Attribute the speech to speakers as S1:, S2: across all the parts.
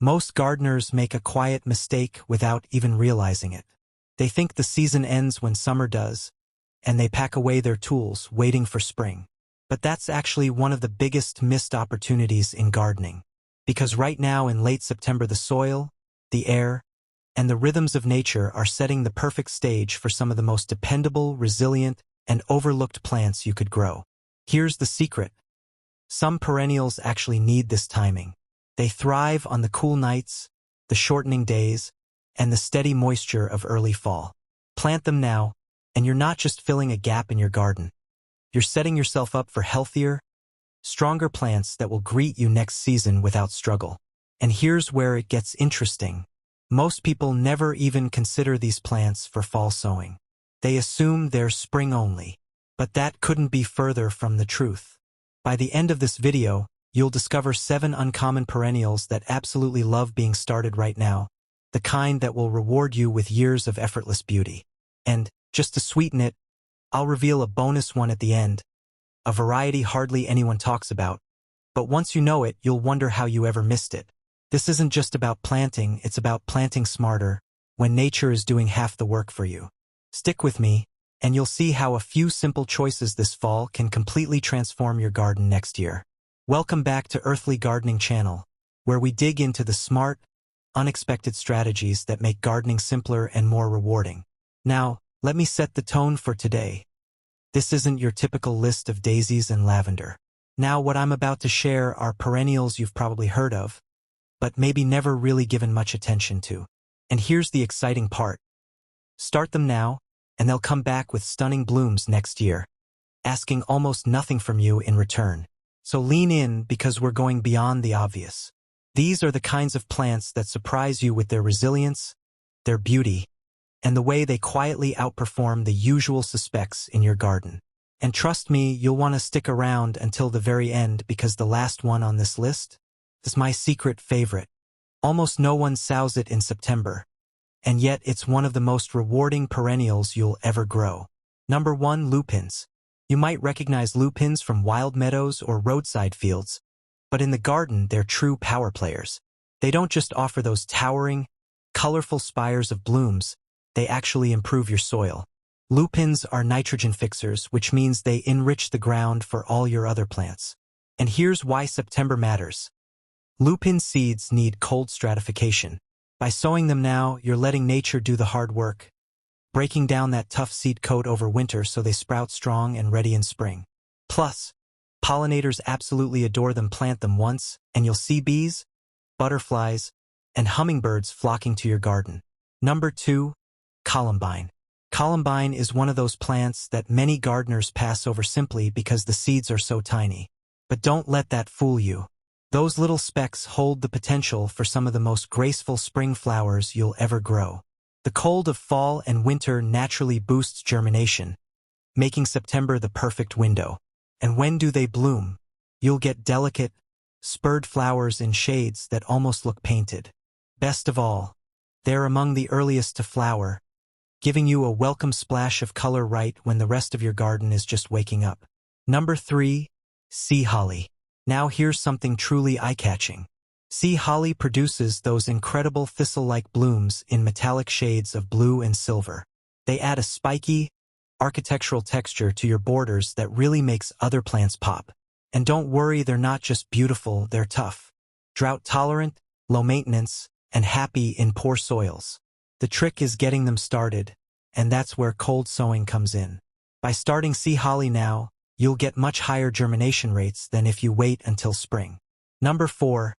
S1: Most gardeners make a quiet mistake without even realizing it. They think the season ends when summer does, and they pack away their tools, waiting for spring. But that's actually one of the biggest missed opportunities in gardening. Because right now in late September, the soil, the air, and the rhythms of nature are setting the perfect stage for some of the most dependable, resilient, and overlooked plants you could grow. Here's the secret. Some perennials actually need this timing. They thrive on the cool nights, the shortening days, and the steady moisture of early fall. Plant them now, and you're not just filling a gap in your garden. You're setting yourself up for healthier, stronger plants that will greet you next season without struggle. And here's where it gets interesting. Most people never even consider these plants for fall sowing. They assume they're spring only. But that couldn't be further from the truth. By the end of this video, you'll discover 7 uncommon perennials that absolutely love being started right now, the kind that will reward you with years of effortless beauty. And, just to sweeten it, I'll reveal a bonus one at the end, a variety hardly anyone talks about. But once you know it, you'll wonder how you ever missed it. This isn't just about planting, it's about planting smarter, when nature is doing half the work for you. Stick with me, and you'll see how a few simple choices this fall can completely transform your garden next year. Welcome back to Earthly Gardening channel, where we dig into the smart, unexpected strategies that make gardening simpler and more rewarding. Now, let me set the tone for today. This isn't your typical list of daisies and lavender. Now, what I'm about to share are perennials you've probably heard of, but maybe never really given much attention to. And here's the exciting part. Start them now, and they'll come back with stunning blooms next year, asking almost nothing from you in return. So lean in, because we're going beyond the obvious. These are the kinds of plants that surprise you with their resilience, their beauty, and the way they quietly outperform the usual suspects in your garden. And trust me, you'll want to stick around until the very end, because the last one on this list is my secret favorite. Almost no one sows it in September, and yet it's one of the most rewarding perennials you'll ever grow. Number 1, lupines. You might recognize lupines from wild meadows or roadside fields, but in the garden they're true power players. They don't just offer those towering, colorful spires of blooms, they actually improve your soil. Lupines are nitrogen fixers, which means they enrich the ground for all your other plants. And here's why September matters. Lupine seeds need cold stratification. By sowing them now, you're letting nature do the hard work, breaking down that tough seed coat over winter so they sprout strong and ready in spring. Plus, pollinators absolutely adore them. Plant them once, and you'll see bees, butterflies, and hummingbirds flocking to your garden. Number 2, Columbine. Columbine is one of those plants that many gardeners pass over simply because the seeds are so tiny. But don't let that fool you. Those little specks hold the potential for some of the most graceful spring flowers you'll ever grow. The cold of fall and winter naturally boosts germination, making September the perfect window. And when do they bloom? You'll get delicate, spurred flowers in shades that almost look painted. Best of all, they're among the earliest to flower, giving you a welcome splash of color right when the rest of your garden is just waking up. Number 3, sea holly. Now here's something truly eye-catching. Sea holly produces those incredible thistle-like blooms in metallic shades of blue and silver. They add a spiky, architectural texture to your borders that really makes other plants pop. And don't worry, they're not just beautiful, they're tough. Drought-tolerant, low-maintenance, and happy in poor soils. The trick is getting them started, and that's where cold sowing comes in. By starting sea holly now, you'll get much higher germination rates than if you wait until spring. Number 4,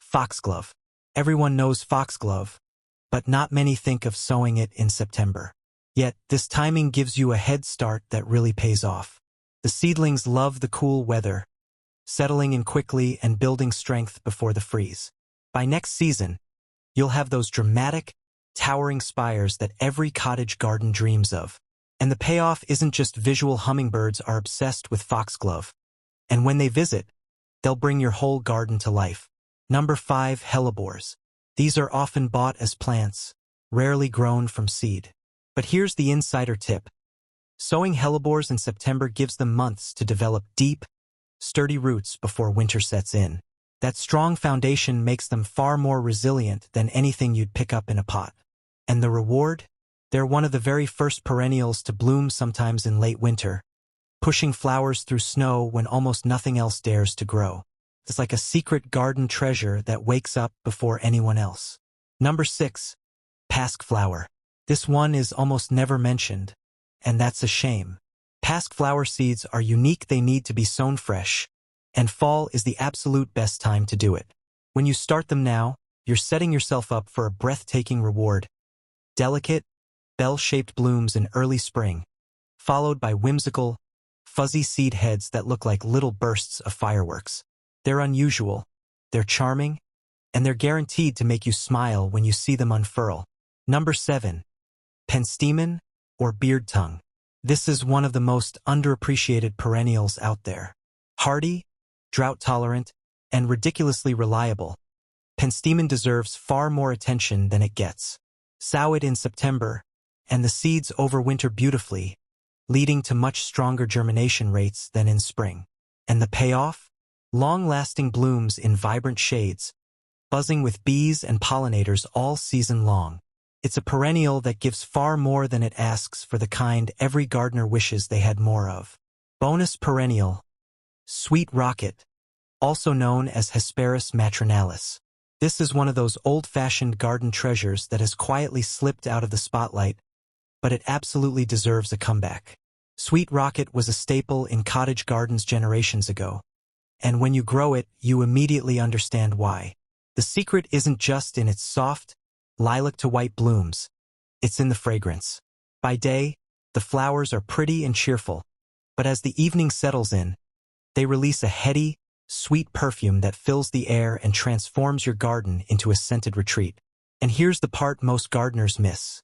S1: Foxglove. Everyone knows Foxglove, but not many think of sowing it in September. Yet, this timing gives you a head start that really pays off. The seedlings love the cool weather, settling in quickly and building strength before the freeze. By next season, you'll have those dramatic, towering spires that every cottage garden dreams of. And the payoff isn't just visual. Hummingbirds are obsessed with Foxglove. And when they visit, they'll bring your whole garden to life. Number 5, hellebores. These are often bought as plants, rarely grown from seed. But here's the insider tip. Sowing hellebores in September gives them months to develop deep, sturdy roots before winter sets in. That strong foundation makes them far more resilient than anything you'd pick up in a pot. And the reward? They're one of the very first perennials to bloom sometimes in late winter, pushing flowers through snow when almost nothing else dares to grow. It's like a secret garden treasure that wakes up before anyone else. Number 6. Pasque flower. This one is almost never mentioned, and that's a shame. Pasque flower seeds are unique. They need to be sown fresh, and fall is the absolute best time to do it. When you start them now, you're setting yourself up for a breathtaking reward. Delicate, bell-shaped blooms in early spring, followed by whimsical, fuzzy seed heads that look like little bursts of fireworks. They're unusual, they're charming, and they're guaranteed to make you smile when you see them unfurl. Number 7. Penstemon, or beard tongue. This is one of the most underappreciated perennials out there. Hardy, drought-tolerant, and ridiculously reliable, Penstemon deserves far more attention than it gets. Sow it in September, and the seeds overwinter beautifully, leading to much stronger germination rates than in spring. And the payoff? Long-lasting blooms in vibrant shades, buzzing with bees and pollinators all season long. It's a perennial that gives far more than it asks for the kind every gardener wishes they had more of. Bonus perennial, Sweet Rocket, also known as Hesperus matronalis. This is one of those old-fashioned garden treasures that has quietly slipped out of the spotlight, but it absolutely deserves a comeback. Sweet Rocket was a staple in cottage gardens generations ago, and when you grow it, you immediately understand why. The secret isn't just in its soft, lilac-to-white blooms, it's in the fragrance. By day, the flowers are pretty and cheerful, but as the evening settles in, they release a heady, sweet perfume that fills the air and transforms your garden into a scented retreat. And here's the part most gardeners miss.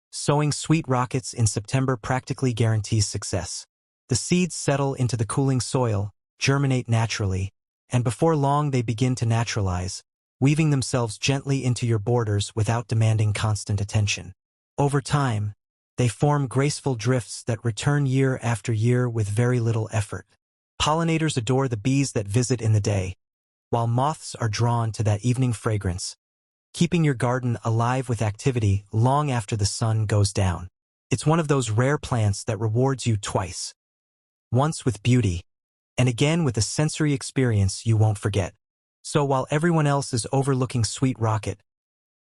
S1: Sowing Sweet Rockets in September practically guarantees success. The seeds settle into the cooling soil, germinate naturally, and before long they begin to naturalize, weaving themselves gently into your borders without demanding constant attention. Over time, they form graceful drifts that return year after year with very little effort. Pollinators adore the bees that visit in the day, while moths are drawn to that evening fragrance, keeping your garden alive with activity long after the sun goes down. It's one of those rare plants that rewards you twice. Once with beauty, and again with a sensory experience you won't forget. So while everyone else is overlooking Sweet Rocket,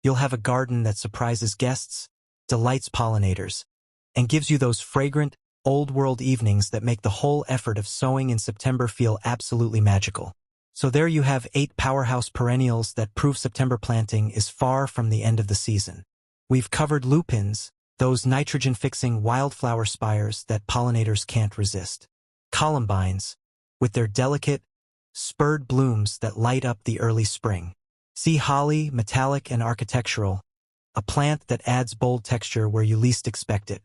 S1: you'll have a garden that surprises guests, delights pollinators, and gives you those fragrant, old-world evenings that make the whole effort of sowing in September feel absolutely magical. So there you have 8 powerhouse perennials that prove September planting is far from the end of the season. We've covered lupines, those nitrogen-fixing wildflower spires that pollinators can't resist. Columbines, with their delicate, spurred blooms that light up the early spring. Sea holly, metallic and architectural, a plant that adds bold texture where you least expect it.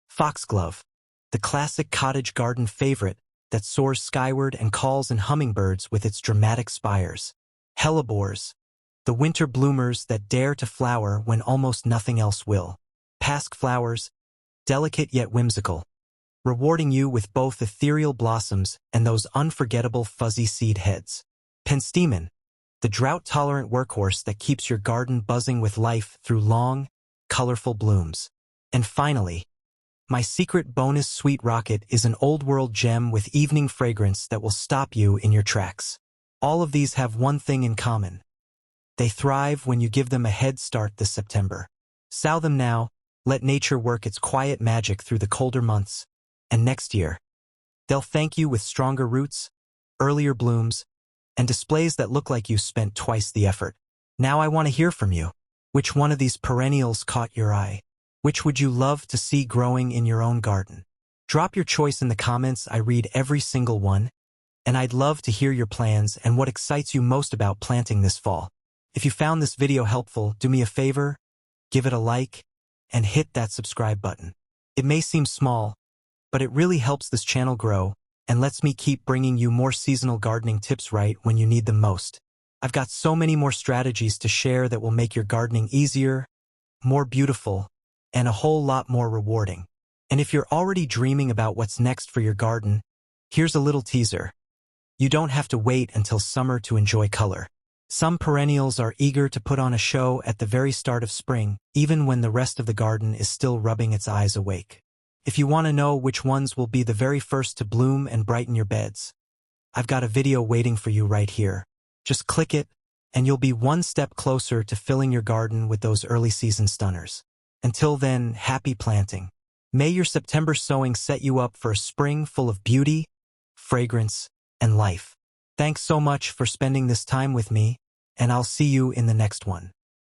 S1: Foxglove, the classic cottage garden favorite that soars skyward and calls in hummingbirds with its dramatic spires. Hellebores, the winter bloomers that dare to flower when almost nothing else will. Pasque flowers, delicate yet whimsical, rewarding you with both ethereal blossoms and those unforgettable fuzzy seed heads. Penstemon, the drought-tolerant workhorse that keeps your garden buzzing with life through long, colorful blooms. And finally, my secret bonus Sweet Rocket is an old-world gem with evening fragrance that will stop you in your tracks. All of these have one thing in common. They thrive when you give them a head start this September. Sow them now, let nature work its quiet magic through the colder months, and next year, they'll thank you with stronger roots, earlier blooms, and displays that look like you spent twice the effort. Now I want to hear from you. Which one of these perennials caught your eye? Which would you love to see growing in your own garden? Drop your choice in the comments. I read every single one, and I'd love to hear your plans and what excites you most about planting this fall. If you found this video helpful, do me a favor, give it a like, and hit that subscribe button. It may seem small, but it really helps this channel grow and lets me keep bringing you more seasonal gardening tips right when you need them most. I've got so many more strategies to share that will make your gardening easier, more beautiful, and a whole lot more rewarding. And if you're already dreaming about what's next for your garden, here's a little teaser. You don't have to wait until summer to enjoy color. Some perennials are eager to put on a show at the very start of spring, even when the rest of the garden is still rubbing its eyes awake. If you want to know which ones will be the very first to bloom and brighten your beds, I've got a video waiting for you right here. Just click it, and you'll be one step closer to filling your garden with those early season stunners. Until then, happy planting. May your September sowing set you up for a spring full of beauty, fragrance, and life. Thanks so much for spending this time with me, and I'll see you in the next one.